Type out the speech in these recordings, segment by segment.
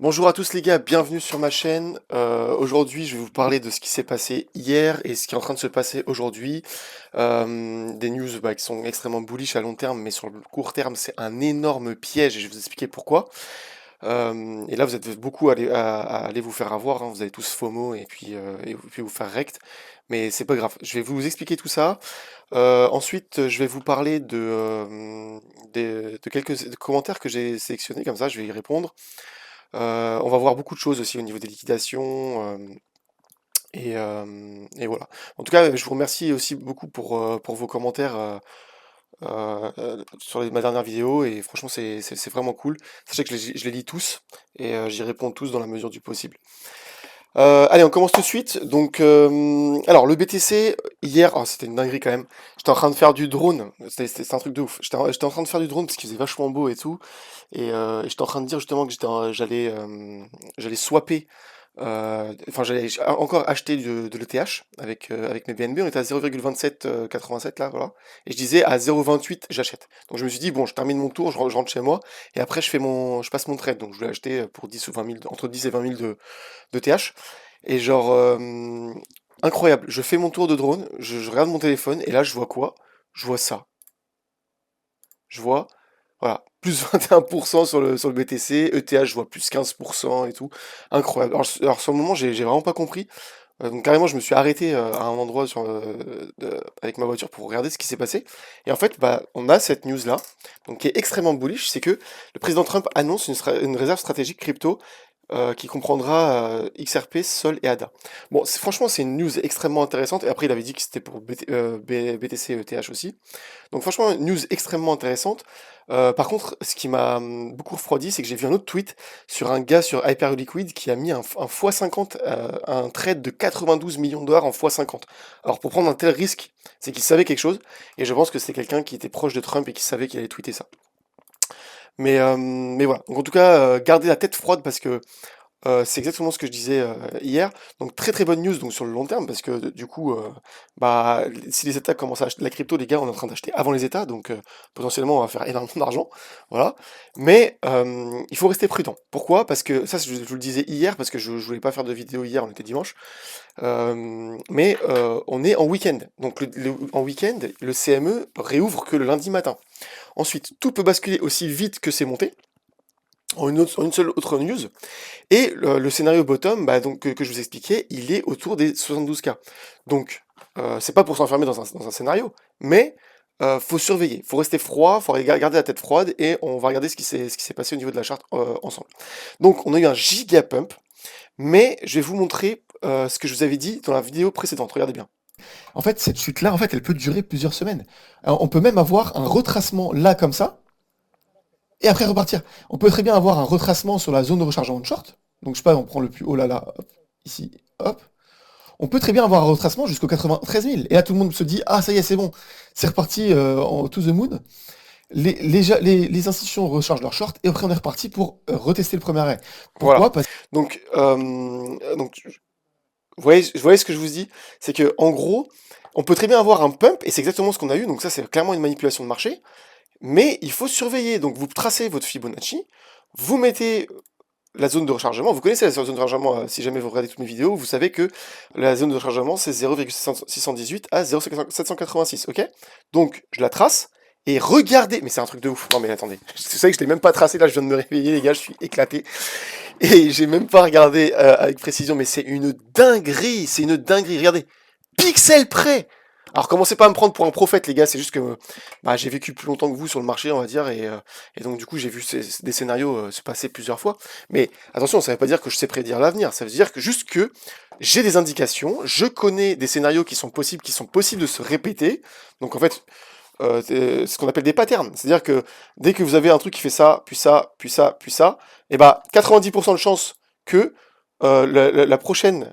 Bonjour à tous les gars, bienvenue sur ma chaîne. Aujourd'hui, je vais vous parler de ce qui s'est passé hier et ce qui est en train de se passer aujourd'hui. Des news qui sont extrêmement bullish à long terme, mais sur le court terme, c'est un énorme piège et je vais vous expliquer pourquoi. Et là, vous êtes beaucoup à aller vous faire avoir, hein. Vous avez tous FOMO et puis vous faire rect, mais c'est pas grave. Je vais vous expliquer tout ça. Ensuite, je vais vous parler de quelques commentaires que j'ai sélectionnés, comme ça, je vais y répondre. On va voir beaucoup de choses aussi au niveau des liquidations, et voilà. En tout cas, je vous remercie aussi beaucoup pour vos commentaires sur ma dernière vidéo et franchement c'est vraiment cool. Sachez que je les lis tous et j'y réponds tous dans la mesure du possible. Allez, on commence tout de suite. Donc, alors le BTC hier, oh, c'était une dinguerie quand même. J'étais en train de faire du drone. C'était un truc de ouf. J'étais en train de faire du drone parce qu'il faisait vachement beau et tout. Et j'étais en train de dire justement que j'allais swapper. Enfin, j'allais encore acheter de l'ETH avec mes BNB. On était à 0,2787 là, voilà. Et je disais à 0,28 j'achète. Donc je me suis dit bon, je termine mon tour, je rentre chez moi et après je passe mon trade. Donc je voulais acheter pour 10 ou 20 000, entre 10 et 20 000 de TH. Et genre, incroyable. Je fais mon tour de drone, je regarde mon téléphone, et là, je vois quoi? Je vois ça. Je vois, voilà, plus 21% sur le BTC, ETH, je vois plus 15% et tout. Incroyable. Alors sur le moment, j'ai vraiment pas compris. Donc carrément, je me suis arrêté à un endroit avec ma voiture pour regarder ce qui s'est passé. Et en fait, on a cette news-là, donc qui est extrêmement bullish, c'est que le président Trump annonce une réserve stratégique crypto qui comprendra XRP, Sol et ADA. Bon, franchement, c'est une news extrêmement intéressante. Et après, il avait dit que c'était pour BTC et ETH aussi. Donc franchement, une news extrêmement intéressante. Par contre, ce qui m'a beaucoup refroidi, c'est que j'ai vu un autre tweet sur un gars sur Hyperliquid qui a mis un x50, un trade de 92 millions de dollars en x50. Alors pour prendre un tel risque, c'est qu'il savait quelque chose, et je pense que c'était quelqu'un qui était proche de Trump et qui savait qu'il allait tweeter ça. Mais voilà. Donc en tout cas, gardez la tête froide parce que c'est exactement ce que je disais hier. Donc très très bonne news donc sur le long terme parce que du coup, si les États commencent à acheter de la crypto, les gars, on est en train d'acheter avant les États, donc potentiellement on va faire énormément d'argent, voilà. Mais il faut rester prudent. Pourquoi? Parce que ça, je vous le disais hier parce que je voulais pas faire de vidéo hier, on était dimanche. Mais on est en week-end. Donc en week-end, le CME réouvre que le lundi matin. Ensuite, tout peut basculer aussi vite que c'est monté. En une seule autre news, et le scénario bottom, donc, que je vous expliquais, il est autour des 72K. Donc, c'est pas pour s'enfermer dans un scénario, mais faut surveiller, faut rester froid, faut garder la tête froide, et on va regarder ce qui s'est passé au niveau de la charte ensemble. Donc, on a eu un giga pump, mais je vais vous montrer ce que je vous avais dit dans la vidéo précédente. Regardez bien. En fait, cette chute-là, en fait, elle peut durer plusieurs semaines. Alors, on peut même avoir un retracement là comme ça, et après repartir. On peut très bien avoir un retracement sur la zone de rechargement de short. Donc je sais pas, on prend le plus haut là, hop, ici, hop. On peut très bien avoir un retracement jusqu'au 93 000. Et là, tout le monde se dit, ah ça y est, c'est bon, c'est reparti en to the moon. Les institutions rechargent leur short et après on est reparti pour retester le premier arrêt. Pourquoi? Voilà. Donc, vous voyez ce que je vous dis? C'est que en gros, on peut très bien avoir un pump, et c'est exactement ce qu'on a eu, donc ça c'est clairement une manipulation de marché. Mais il faut surveiller. Donc vous tracez votre Fibonacci, vous mettez la zone de rechargement. Vous connaissez la zone de rechargement, si jamais vous regardez toutes mes vidéos, vous savez que la zone de rechargement c'est 0,618 à 0,786, ok? Donc je la trace, et regardez, mais c'est un truc de ouf. Non mais attendez, c'est ça que je l'ai même pas tracé, là je viens de me réveiller les gars, je suis éclaté. Et j'ai même pas regardé avec précision, mais c'est une dinguerie, regardez. Pixel près. Alors commencez pas à me prendre pour un prophète les gars, c'est juste que j'ai vécu plus longtemps que vous sur le marché on va dire, et donc du coup j'ai vu des scénarios se passer plusieurs fois. Mais attention, ça veut pas dire que je sais prédire l'avenir, ça veut dire que juste que j'ai des indications, je connais des scénarios qui sont possibles de se répéter. Donc en fait, c'est ce qu'on appelle des patterns. C'est-à-dire que dès que vous avez un truc qui fait ça, puis ça, puis ça, puis ça, et 90% de chances que la prochaine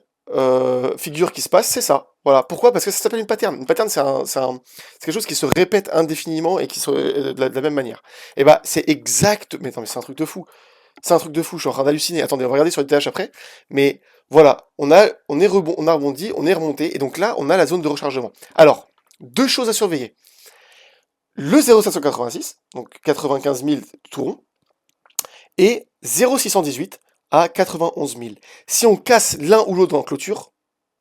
figure qui se passe, c'est ça. Voilà. Pourquoi? Parce que ça s'appelle une pattern. Une pattern, c'est quelque chose qui se répète indéfiniment et qui se de la même manière. C'est exact. Mais attends, mais c'est un truc de fou. C'est un truc de fou. Je suis en train d'halluciner. Attendez, on va regarder sur les TH après. Mais voilà, on a rebondi, on est remonté, et donc là, on a la zone de rechargement. Alors, deux choses à surveiller. Le 0,786, donc 95 000 tout rond, et 0,618 à 91 000. Si on casse l'un ou l'autre dans la clôture,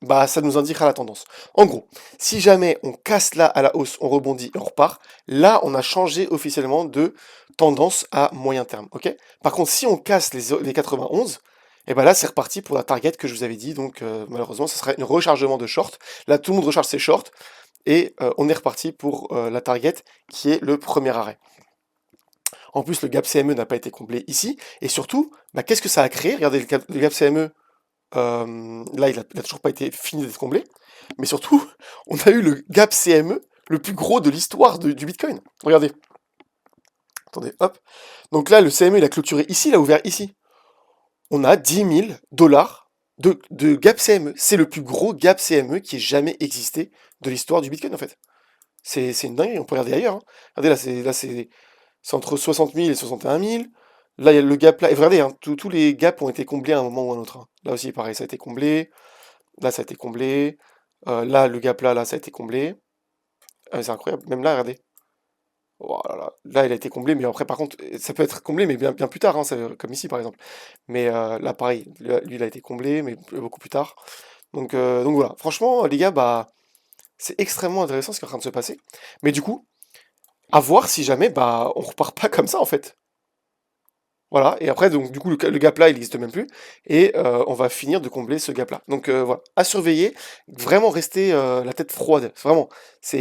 bah ça nous indiquera la tendance. En gros, si jamais on casse là à la hausse, on rebondit et on repart, là on a changé officiellement de tendance à moyen terme, ok? Par contre, si on casse les 91, et ben là c'est reparti pour la target que je vous avais dit, donc malheureusement ce sera un rechargement de short. Là tout le monde recharge ses shorts, et on est reparti pour la target qui est le premier arrêt. En plus, le gap CME n'a pas été comblé ici, et surtout, bah, qu'est-ce que ça a créé? Regardez, le gap CME, là, il a toujours pas été fini d'être comblé, mais surtout, on a eu le gap CME le plus gros de l'histoire du Bitcoin. Regardez. Attendez, hop. Donc là, le CME, il a clôturé ici, il a ouvert ici. On a 10 000 dollars de gap CME. C'est le plus gros gap CME qui ait jamais existé de l'histoire du Bitcoin, en fait. C'est une dinguerie, on peut regarder ailleurs, hein. Regardez, c'est entre 60 000 et 61 000. Là, il y a le gap là. Et regardez, hein, tous les gaps ont été comblés à un moment ou à un autre, hein. Là aussi, pareil, ça a été comblé. Là, ça a été comblé. Là, le gap là, ça a été comblé. Ah, c'est incroyable. Même là, regardez. Oh là là. Là, il a été comblé, mais après, par contre, ça peut être comblé, mais bien plus tard, hein, comme ici, par exemple. Mais là, pareil, lui, il a été comblé, mais beaucoup plus tard. Donc voilà. Franchement, les gars, bah, c'est extrêmement intéressant ce qui est en train de se passer. Mais du coup, à voir si jamais, bah, on repart pas comme ça, en fait. Voilà, et après, donc, du coup, le gap là, il n'existe même plus, et on va finir de combler ce gap là. Donc voilà, à surveiller, vraiment rester la tête froide, vraiment.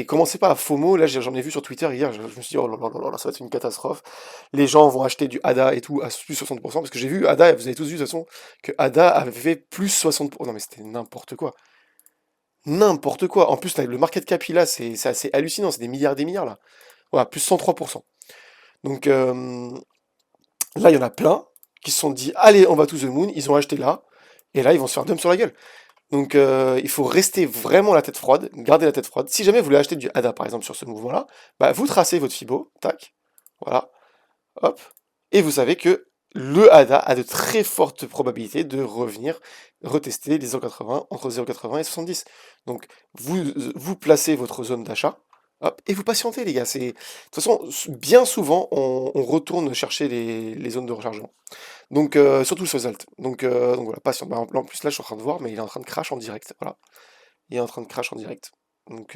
Commencez pas à FOMO, là j'en ai vu sur Twitter hier, je me suis dit, oh là là là là, ça va être une catastrophe. Les gens vont acheter du ADA et tout à plus 60%, parce que j'ai vu ADA, vous avez tous vu de toute façon, que ADA avait fait plus 60%. Non mais c'était n'importe quoi. N'importe quoi. En plus, là, le market cap, là, c'est assez hallucinant, c'est des milliards là. Voilà, plus 103%. Donc, là, il y en a plein qui se sont dit, allez, on va to the moon, ils ont acheté là, et là, ils vont se faire dump sur la gueule. Donc, il faut rester vraiment la tête froide, garder la tête froide. Si jamais vous voulez acheter du ADA, par exemple, sur ce mouvement-là, bah, vous tracez votre Fibo, tac, voilà, hop, et vous savez que le ADA a de très fortes probabilités de revenir retester les 0,80 entre 0,80 et 70. Donc, vous placez votre zone d'achat, hop, et vous patientez, les gars. De toute façon, bien souvent, on retourne chercher les zones de rechargement. Donc, surtout sur les alt. Donc voilà, patient. Bah, en plus, là, je suis en train de voir, mais il est en train de crash en direct. Voilà. Il est en train de crash en direct. Donc,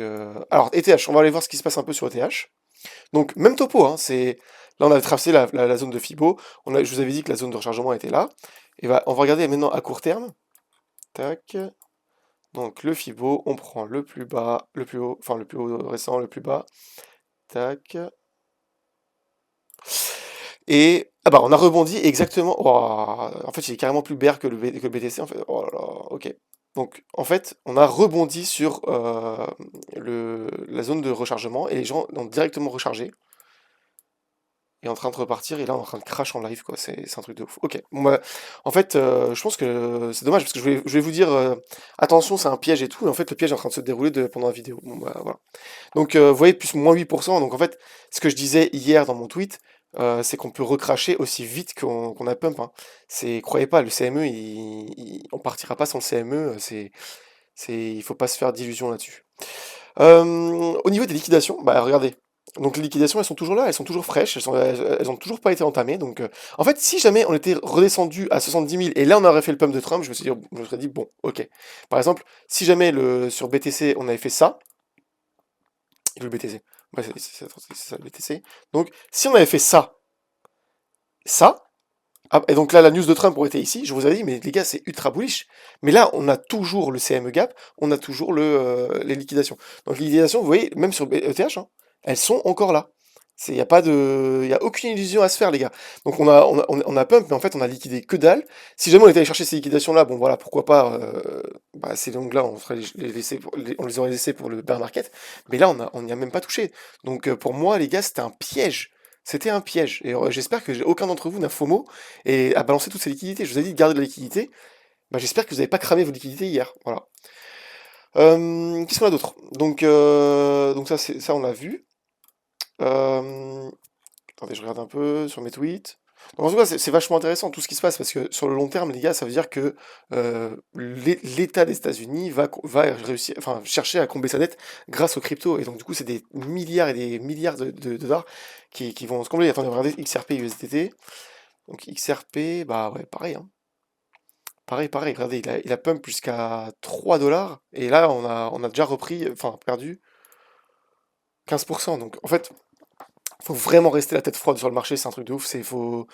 alors, ETH, on va aller voir ce qui se passe un peu sur ETH. Donc, même topo, hein, là, on a traversé la zone de Fibo. Je vous avais dit que la zone de rechargement était là. Et on va regarder maintenant à court terme. Tac. Donc, le Fibo, on prend le plus bas, le plus haut, enfin, le plus haut récent, le plus bas. Tac. Et ah bah on a rebondi exactement. Oh, en fait, il est carrément plus bear que que le BTC en fait. Oh là là, ok. Donc en fait, on a rebondi sur la zone de rechargement et les gens ont directement rechargé et en train de repartir et là on est en train de crash en live quoi. C'est un truc de ouf. Ok. Bon bah, en fait, je pense que c'est dommage parce que je voulais vous dire attention, c'est un piège et tout. Et en fait, le piège est en train de se dérouler pendant la vidéo. Bon bah voilà. Donc vous voyez plus moins 8%. Donc en fait, ce que je disais hier dans mon tweet, c'est qu'on peut recracher aussi vite qu'on a pump, hein. Croyez pas, le CME, on partira pas sans le CME. Il faut pas se faire d'illusions là-dessus. Au niveau des liquidations, bah regardez. Donc les liquidations, elles sont toujours là, elles sont toujours fraîches, elles ont toujours pas été entamées. Donc en fait, si jamais on était redescendu à 70 000 et là on aurait fait le pump de Trump, je me serais dit bon, ok. Par exemple, si jamais sur BTC on avait fait ça, le BTC, ouais, c'est ça le BTC. Donc si on avait fait ça, et donc là la news de Trump aurait été ici, je vous avais dit mais les gars c'est ultra bullish. Mais là on a toujours le CME gap, on a toujours les liquidations. Donc les liquidations, vous voyez, même sur ETH, hein, elles sont encore là. Il y a aucune illusion à se faire les gars. Donc on a pump, mais en fait on a liquidé que dalle. Si jamais on était allé chercher ces liquidations là, bon voilà, pourquoi pas, bah, ces longues là on on les aurait laissés pour le bear market. Mais là on n'y a même pas touché. Donc pour moi les gars c'était un piège. C'était un piège. Et j'espère que aucun d'entre vous n'a FOMO et a balancé toutes ces liquidités. Je vous ai dit de garder de la liquidité. Bah, j'espère que vous n'avez pas cramé vos liquidités hier. Voilà. Qu'est-ce qu'on a d'autre? Donc ça on l'a vu. Attendez, je regarde un peu sur mes tweets. Donc en tout cas, c'est vachement intéressant tout ce qui se passe parce que sur le long terme, les gars, ça veut dire que l'État des États-Unis va réussir, enfin, chercher à combler sa dette grâce aux cryptos. Et donc du coup, c'est des milliards et des milliards de dollars qui vont se combler. Attendez, regardez XRP USDT. Donc XRP, bah ouais, pareil, hein. Pareil, pareil, regardez, il a pump jusqu'à 3 $, et là, on a déjà repris, enfin, perdu 15%. Donc, en fait, faut vraiment rester la tête froide sur le marché, c'est un truc de ouf. Faut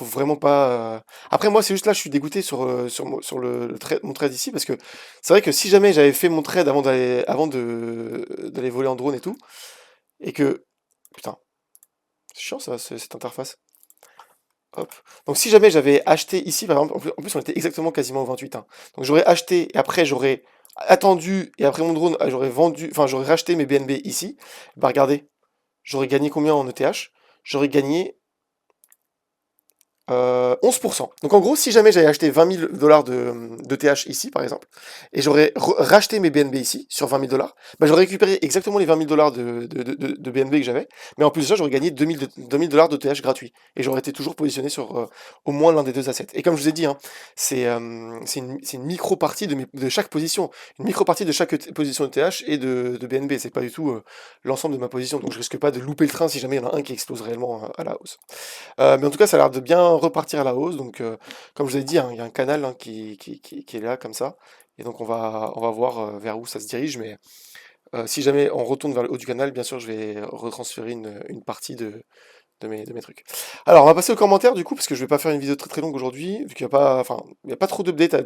vraiment pas. Après, moi, c'est juste là, je suis dégoûté sur mon trade ici, parce que c'est vrai que si jamais j'avais fait mon trade avant d'aller voler en drone et tout, et que. Putain, c'est chiant ça, cette interface. Hop. Donc si jamais j'avais acheté ici, par exemple, en plus on était exactement quasiment au 28, hein. Donc j'aurais acheté et après j'aurais attendu et après mon drone, j'aurais vendu, enfin j'aurais racheté mes BNB ici. Bah regardez, j'aurais gagné combien en ETH? J'aurais gagné 11%. Donc en gros, si jamais j'avais acheté 20 000 $ de TH ici, par exemple, et j'aurais racheté mes BNB ici, sur 20 000 $, bah, j'aurais récupéré exactement les 20 000 $ de BNB que j'avais, mais en plus de ça, j'aurais gagné 2000 $ de TH gratuit, et j'aurais été toujours positionné sur au moins l'un des deux assets. Et comme je vous ai dit, hein, c'est une micro-partie de chaque position, une micro-partie de chaque position de TH et de BNB, c'est pas du tout l'ensemble de ma position, donc je risque pas de louper le train si jamais il y en a un qui explose réellement à la hausse. Mais en tout cas, ça a l'air de bien repartir à la hausse. Donc, comme je vous ai dit, hein, il y a un canal hein, qui est là, comme ça. Et donc, on va voir vers où ça se dirige. Mais si jamais on retourne vers le haut du canal, bien sûr, je vais retransférer une partie de mes trucs. Alors, on va passer aux commentaires, du coup, parce que je vais pas faire une vidéo très très longue aujourd'hui, vu qu'il n'y a pas, enfin, il y a pas trop d'updates,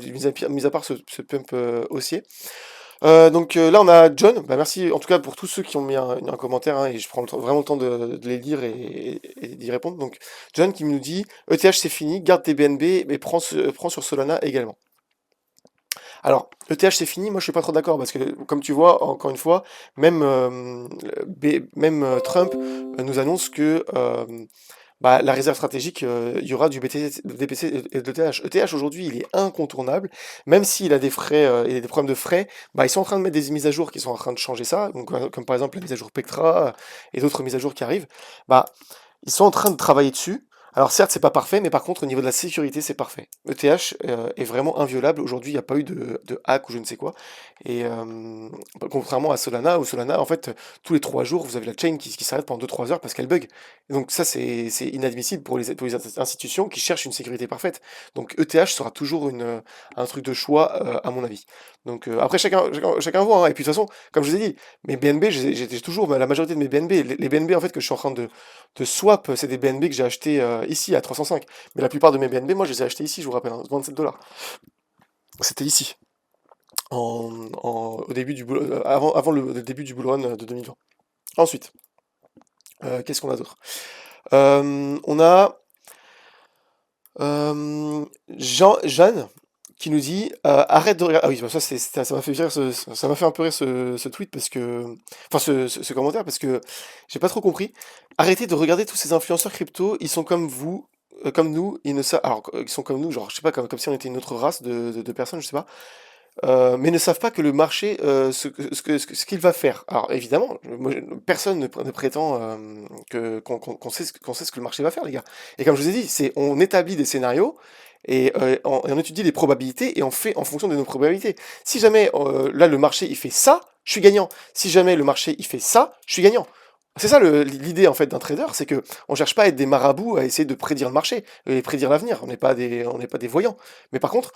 mis à part ce pump haussier. Donc là, on a John. Bah, merci en tout cas pour tous ceux qui ont mis un commentaire, hein, et je prends vraiment le temps de les lire et d'y répondre. Donc John qui nous dit ETH c'est fini, garde tes BNB, mais prends sur Solana également. Alors, ETH c'est fini, moi je suis pas trop d'accord parce que comme tu vois, encore une fois, même Trump nous annonce que bah, la réserve stratégique, il y aura du BPC et de TH. ETH aujourd'hui, il est incontournable, même s'il a des frais, il a des problèmes de frais, bah, ils sont en train de mettre des mises à jour qui sont en train de changer ça, donc, comme par exemple la mise à jour Pectra et d'autres mises à jour qui arrivent. Bah, ils sont en train de travailler dessus. Alors certes, c'est pas parfait, mais par contre, au niveau de la sécurité, c'est parfait. ETH est vraiment inviolable. Aujourd'hui, il n'y a pas eu de hack ou je ne sais quoi. Et contrairement à Solana, où Solana, en fait, tous les 3 jours, vous avez la chain qui s'arrête pendant 2-3 heures parce qu'elle bug. Et donc ça, c'est inadmissible pour les institutions qui cherchent une sécurité parfaite. Donc ETH sera toujours un truc de choix, à mon avis. Donc après, chacun voit, hein. Et puis de toute façon, comme je vous ai dit, mes BNB, j'ai toujours la majorité de mes BNB. Les BNB, en fait, que je suis en train de swap, c'est des BNB que j'ai acheté ici à 305. Mais la plupart de mes BNB, moi, je les ai achetés ici, je vous rappelle, hein, 27 $. C'était ici, au début avant le début du bull run de 2020. Ensuite, qu'est-ce qu'on a d'autre? On a Jeanne qui nous dit arrête de regarder. Ah oui, bah ça m'a fait rire ça m'a fait un peu rire ce tweet parce que. Enfin, ce commentaire parce que j'ai pas trop compris. Arrêtez de regarder tous ces influenceurs crypto, ils sont comme vous, comme nous, ils ne savent. Alors, ils sont comme nous, genre, je sais pas, comme si on était une autre race de personnes, je sais pas. Mais ne savent pas que le marché, ce qu'il va faire. Alors évidemment, personne ne prétend qu'on sait ce que le marché va faire, les gars. Et comme je vous ai dit, on établit des scénarios et on étudie les probabilités et on fait en fonction de nos probabilités. Si jamais là le marché il fait ça, je suis gagnant. Si jamais le marché il fait ça, je suis gagnant. C'est ça l'idée en fait d'un trader, c'est que on cherche pas à être des marabouts à essayer de prédire le marché et prédire l'avenir. On n'est pas des voyants. Mais par contre,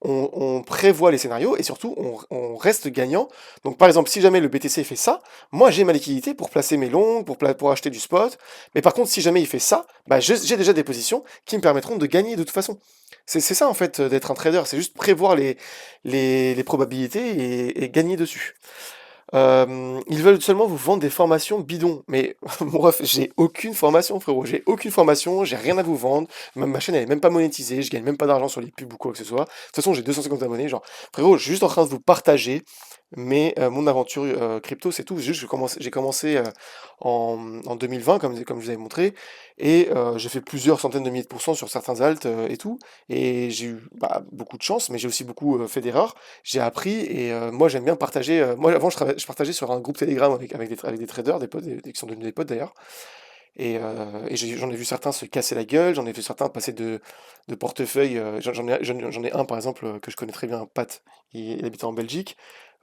on prévoit les scénarios et surtout on reste gagnant. Donc par exemple, si jamais le BTC fait ça, moi j'ai ma liquidité pour placer mes longs, pour acheter du spot. Mais par contre, si jamais il fait ça, bah, j'ai déjà des positions qui me permettront de gagner de toute façon. C'est ça en fait d'être un trader, c'est juste prévoir les probabilités et gagner dessus. Ils veulent seulement vous vendre des formations bidons. Mais mon ref, j'ai aucune formation, frérot. J'ai aucune formation, j'ai rien à vous vendre. Ma chaîne, elle est même pas monétisée, je gagne même pas d'argent sur les pubs ou quoi que ce soit. De toute façon, j'ai 250 abonnés. Genre, frérot, je suis juste en train de vous partager mon aventure crypto, c'est tout. C'est juste que j'ai commencé en 2020, comme je vous avais montré, et j'ai fait plusieurs centaines de milliers de pourcents sur certains alts et tout. Et j'ai eu bah, beaucoup de chance, mais j'ai aussi beaucoup fait d'erreurs. J'ai appris et moi j'aime bien partager. Moi avant je partageais sur un groupe Telegram avec des traders, des potes, qui sont devenus des potes d'ailleurs. Et j'en ai vu certains se casser la gueule, j'en ai vu certains passer de portefeuille. J'en ai un par exemple que je connais très bien, Pat. Il habite en Belgique.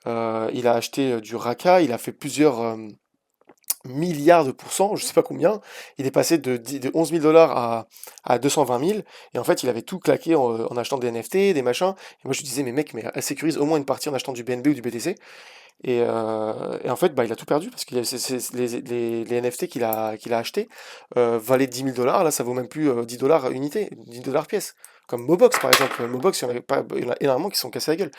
Il a acheté du Raka, il a fait milliards de pourcents, je sais pas combien. Il est passé de 11 000 dollars à 220 000. Et en fait, il avait tout claqué en achetant des NFT, des machins. Et moi, je lui disais, mais mec, mais sécurise au moins une partie en achetant du BNB ou du BTC. Et en fait, bah, il a tout perdu parce que les NFT qu'il a achetés valaient 10 000 dollars. Là, ça vaut même plus 10 dollars unité, 10 dollars pièce. Comme Mobox, par exemple. Mobox, il y en a énormément qui se sont cassés la gueule.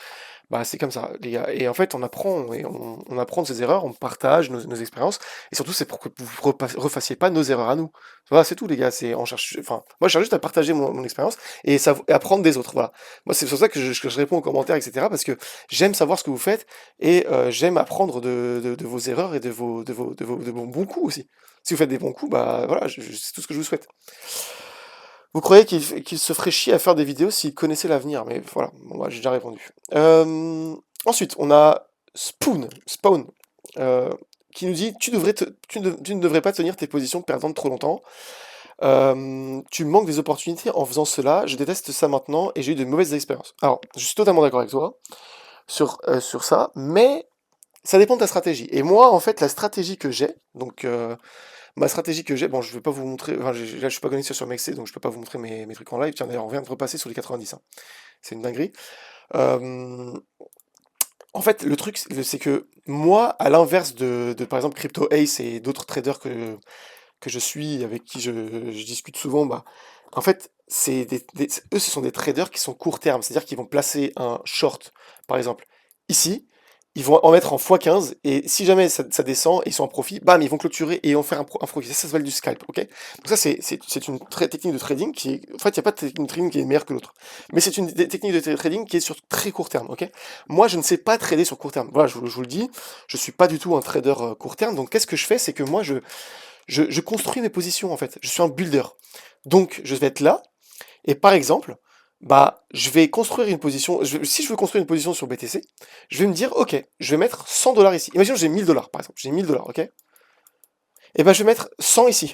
Bah, c'est comme ça, les gars. Et en fait, on apprend de ses erreurs, on partage nos expériences, et surtout, c'est pour que vous refassiez pas nos erreurs à nous. Voilà, c'est tout, les gars. On cherche, enfin, moi, je cherche juste à partager mon expérience et apprendre des autres. Voilà. Moi, c'est pour ça que je réponds aux commentaires, etc. Parce que j'aime savoir ce que vous faites et j'aime apprendre de vos erreurs et de vos bons coups aussi. Si vous faites des bons coups, bah voilà, c'est tout ce que je vous souhaite. Vous croyez qu'il se ferait chier à faire des vidéos s'il connaissait l'avenir? Mais voilà, bon, bah, j'ai déjà répondu. Ensuite, on a Spawn, euh, qui nous dit tu ne devrais pas tenir tes positions perdantes trop longtemps. Tu manques des opportunités en faisant cela. Je déteste ça maintenant et j'ai eu de mauvaises expériences. Alors, je suis totalement d'accord avec toi sur ça, mais ça dépend de ta stratégie. Et moi, en fait, la stratégie que j'ai, donc ma stratégie que j'ai, bon, je vais pas vous montrer, enfin, là, je suis pas connecté sur MXC, donc je peux pas vous montrer mes trucs en live. Tiens, d'ailleurs, on vient de repasser sur les 90, hein. C'est une dinguerie. Euh, En fait, le truc, c'est que moi, à l'inverse par exemple, Crypto Ace et d'autres traders que je suis, avec qui je discute souvent, bah, en fait, eux, ce sont des traders qui sont court terme, c'est-à-dire qu'ils vont placer un short, par exemple, ici, ils vont en mettre en x15, et si jamais ça descend, et ils sont en profit, bam, ils vont clôturer et en faire un profit. Ça s'appelle du scalp, ok? Donc ça, c'est une technique de trading qui est... En fait, il n'y a pas de technique de trading qui est meilleure que l'autre. Mais c'est une technique de trading qui est sur très court terme, ok? Moi, je ne sais pas trader sur court terme. Voilà, je vous le dis, je suis pas du tout un trader court terme, donc qu'est-ce que je fais? C'est que moi, je construis mes positions en fait. Je suis un builder. Donc je vais être là, et par exemple, bah, je vais construire une position. Si je veux construire une position sur BTC, je vais me dire, ok, je vais mettre 100 dollars ici. Imaginons que j'ai 1000 dollars par exemple. J'ai 1000 dollars, ok? Et ben je vais mettre 100 ici,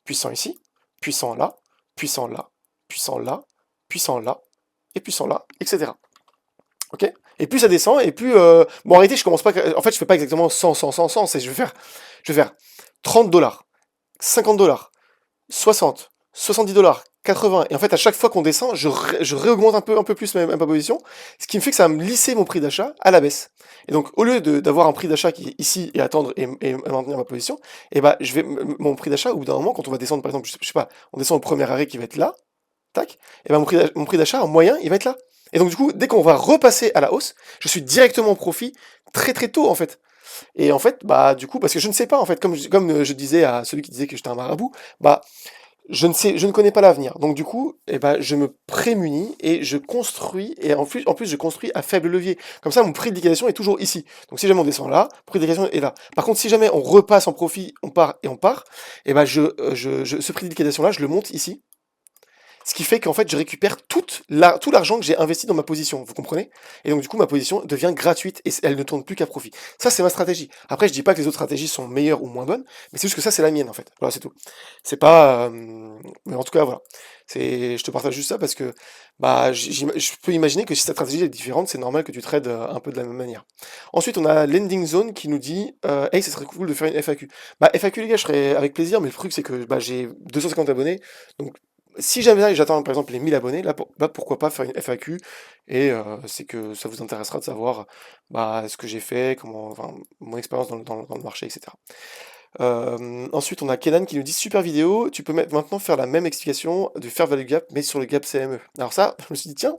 puis 100 ici, puis 100 là, puis 100 là, puis 100 là, puis 100 là, et puis 100 là, etc. Ok? Et plus ça descend, et plus. Bon, en réalité, je commence pas. En fait, je fais pas exactement 100, 100, 100, 100. Je vais faire 30 dollars, 50 dollars. 60, 70 dollars, 80. Et en fait, à chaque fois qu'on descend, je réaugmente un peu plus ma position, ce qui me fait que ça va me lisser mon prix d'achat à la baisse. Et donc, au lieu d'avoir un prix d'achat qui est ici et attendre et maintenir ma position, et bah, mon prix d'achat, au bout d'un moment, quand on va descendre, par exemple, je sais pas, on descend au premier arrêt qui va être là, tac, et ben mon prix d'achat en moyen, il va être là. Et donc, du coup, dès qu'on va repasser à la hausse, je suis directement en profit très très tôt, en fait. Et en fait, bah, du coup, parce que je ne sais pas, en fait, comme je disais à celui qui disait que j'étais un marabout, bah, je ne connais pas l'avenir. Donc du coup, eh ben, je me prémunis et je construis, et en plus, je construis à faible levier. Comme ça, mon prix de liquidation est toujours ici. Donc si jamais on descend là, mon prix de liquidation est là. Par contre, si jamais on repasse en profit, on part, et ben ce prix de liquidation là, je le monte ici. Ce qui fait qu'en fait, je récupère tout l'argent que j'ai investi dans ma position, vous comprenez? Et donc, du coup, ma position devient gratuite et elle ne tourne plus qu'à profit. Ça, c'est ma stratégie. Après, je dis pas que les autres stratégies sont meilleures ou moins bonnes, mais c'est juste que ça, c'est la mienne, en fait. Voilà, c'est tout. C'est pas... Mais en tout cas, voilà. Je te partage juste ça parce que bah, je peux imaginer que si ta stratégie est différente, c'est normal que tu trades un peu de la même manière. Ensuite, on a Lending Zone qui nous dit Hey, ça serait cool de faire une FAQ. Bah, FAQ, les gars, je ferais avec plaisir, mais le truc, c'est que bah, j'ai 250 abonnés. Donc, si jamais j'atteins par exemple les 1000 abonnés, là, bah, pourquoi pas faire une FAQ et c'est que ça vous intéressera de savoir bah, ce que j'ai fait, enfin, mon expérience dans le marché, etc. Ensuite, on a Kenan qui nous dit super vidéo, tu peux maintenant faire la même explication du Fair Value Gap, mais sur le Gap CME. Alors ça, je me suis dit, tiens,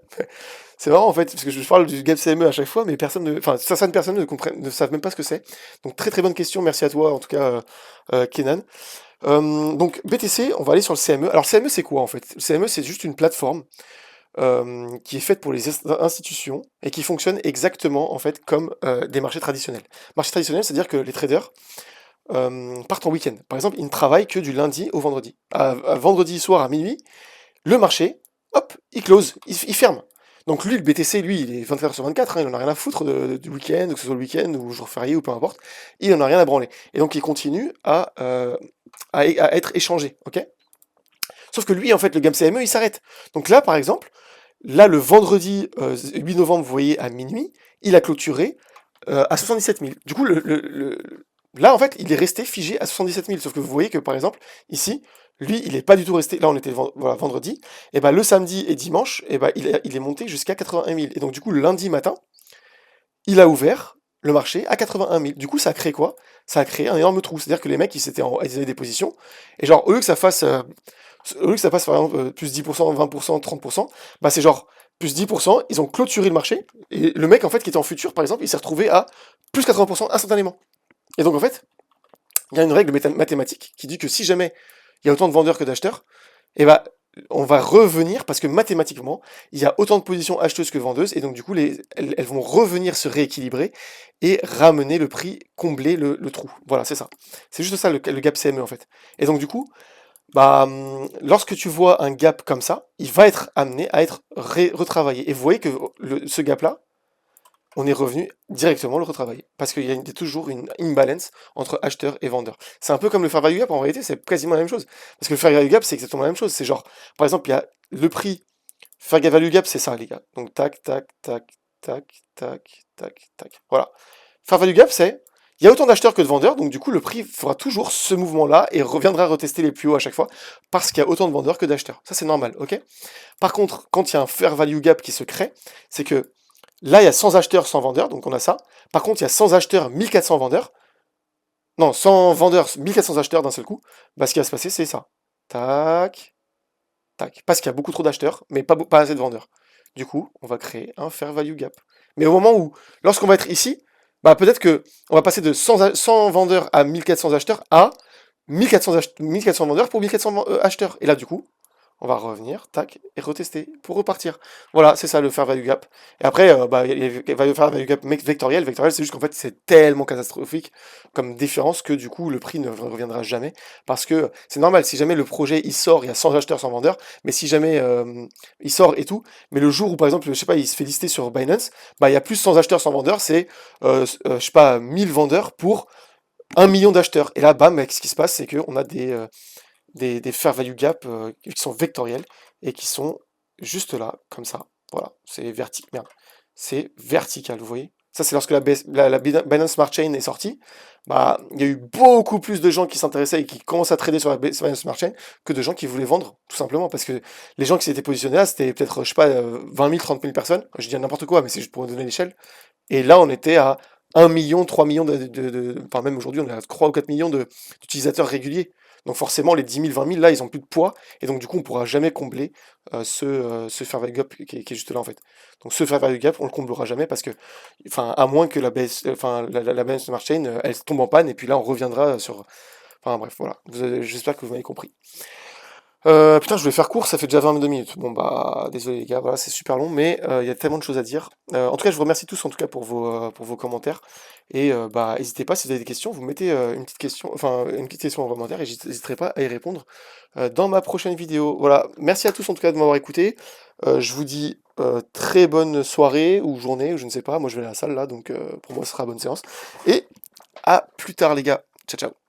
c'est marrant en fait, parce que je parle du Gap CME à chaque fois, mais certaines personnes ne savent même pas ce que c'est. Donc très très bonne question, merci à toi en tout cas, Kenan. Donc BTC, on va aller sur le CME. Alors le CME c'est quoi en fait? Le CME c'est juste une plateforme qui est faite pour les institutions et qui fonctionne exactement en fait comme des marchés traditionnels. Marché traditionnel, c'est-à-dire que les traders partent en week-end. Par exemple, ils ne travaillent que du lundi au vendredi. À vendredi soir à minuit, le marché, hop, il close, il ferme. Donc lui, le BTC, lui, il est 24 heures sur 24, hein, il en a rien à foutre du week-end, que ce soit le week-end ou jour férié ou peu importe, il en a rien à branler. Et donc il continue à être échangé, ok? Sauf que lui, en fait, le Gap CME, il s'arrête. Donc là, par exemple, là, le vendredi 8 novembre, vous voyez, à minuit, il a clôturé à 77 000. Du coup, Là, en fait, il est resté figé à 77 000. Sauf que vous voyez que, par exemple, ici, lui, il n'est pas du tout resté. Là, on était voilà, vendredi. Et ben le samedi et dimanche, et ben il est monté jusqu'à 81 000. Et donc, du coup, le lundi matin, il a ouvert le marché à 81 000. Du coup, ça a créé quoi? Ça a créé un énorme trou. C'est-à-dire que les mecs, ils avaient des positions. Et genre, au lieu que ça fasse par exemple plus 10%, 20%, 30%, bah c'est genre plus 10%, ils ont clôturé le marché. Et le mec, en fait, qui était en futur, par exemple, il s'est retrouvé à plus 80% instantanément. Et donc, en fait, il y a une règle mathématique qui dit que si jamais il y a autant de vendeurs que d'acheteurs, eh ben, on va revenir parce que mathématiquement, il y a autant de positions acheteuses que vendeuses, et donc du coup, elles vont revenir se rééquilibrer et ramener le prix, combler le trou. Voilà, c'est ça. C'est juste ça le gap CME en fait. Et donc du coup, bah, lorsque tu vois un gap comme ça, il va être amené à être retravaillé. Et vous voyez que ce gap-là, on est revenu directement le retravailler. Parce qu'il y a toujours une imbalance entre acheteur et vendeur. C'est un peu comme le fair value gap, en réalité, c'est quasiment la même chose. Parce que le fair value gap, c'est exactement la même chose. C'est genre, par exemple, il y a le prix. Fair value gap, c'est ça, les gars. Donc, tac, tac, tac, tac, tac, tac, tac. Voilà. Fair value gap, c'est, il y a autant d'acheteurs que de vendeurs, donc du coup, le prix fera toujours ce mouvement-là et reviendra retester les plus hauts à chaque fois, parce qu'il y a autant de vendeurs que d'acheteurs. Ça, c'est normal, ok? Par contre, quand il y a un fair value gap qui se crée, c'est que là, il y a 100 acheteurs, 100 vendeurs, donc on a ça. Par contre, il y a 100 acheteurs, 1400 vendeurs. Non, 100 vendeurs, 1400 acheteurs d'un seul coup. Bah, ce qui va se passer, c'est ça. Tac, tac. Parce qu'il y a beaucoup trop d'acheteurs, mais pas assez de vendeurs. Du coup, on va créer un fair value gap. Mais au moment où, lorsqu'on va être ici, bah peut-être que on va passer de 100 vendeurs à 1400 acheteurs à 1400 vendeurs pour 1400 acheteurs. Et là, du coup, on va revenir, tac, et retester pour repartir. Voilà, c'est ça le fair value gap. Et après, bah, il y a le fair value gap vectoriel. Vectoriel, c'est juste qu'en fait, c'est tellement catastrophique comme différence que du coup, le prix ne reviendra jamais. Parce que c'est normal, si jamais le projet il sort, il y a 100 acheteurs, 100 vendeurs, mais si jamais il sort et tout, mais le jour où par exemple, je sais pas, il se fait lister sur Binance, bah il y a plus 100 acheteurs, 100 vendeurs, c'est, je sais pas, 1000 vendeurs pour 1 million d'acheteurs. Et là, bam, mec, ce qui se passe, c'est qu'on a des fair value gap qui sont vectoriels et qui sont juste là, comme ça. Voilà, c'est vertical. Merde. C'est vertical, vous voyez? Ça, c'est lorsque la Binance Smart Chain est sortie. Bah, il y a eu beaucoup plus de gens qui s'intéressaient et qui commencent à trader sur la Binance Smart Chain que de gens qui voulaient vendre, tout simplement. Parce que les gens qui s'étaient positionnés là, c'était peut-être, je sais pas, 20 000, 30 000 personnes. Je dis n'importe quoi, mais c'est juste pour vous donner l'échelle. Et là, on était à 1 million, 3 millions enfin même aujourd'hui, on est à 3 ou 4 millions d'utilisateurs réguliers. Donc forcément, les 10 000, 20 000, là, ils ont plus de poids. Et donc du coup, on pourra jamais combler ce fair value gap qui est juste là, en fait. Donc ce fair value gap, on le comblera jamais parce que, enfin, à moins que la Binance Smart Chain, elle tombe en panne. Et puis là, on reviendra sur... Enfin bref, voilà. J'espère que vous m'avez compris. Putain, je voulais faire court, ça fait déjà 22 minutes. Bon bah, désolé les gars, voilà, c'est super long, mais il y a tellement de choses à dire. En tout cas, je vous remercie tous en tout cas pour vos commentaires. Et bah, n'hésitez pas si vous avez des questions, vous mettez une petite question, enfin une petite question en commentaire et j'hésiterai pas à y répondre dans ma prochaine vidéo. Voilà, merci à tous en tout cas de m'avoir écouté. Je vous dis très bonne soirée ou journée, ou je ne sais pas. Moi, je vais à la salle là, donc pour moi, ce sera bonne séance. Et à plus tard les gars. Ciao, ciao.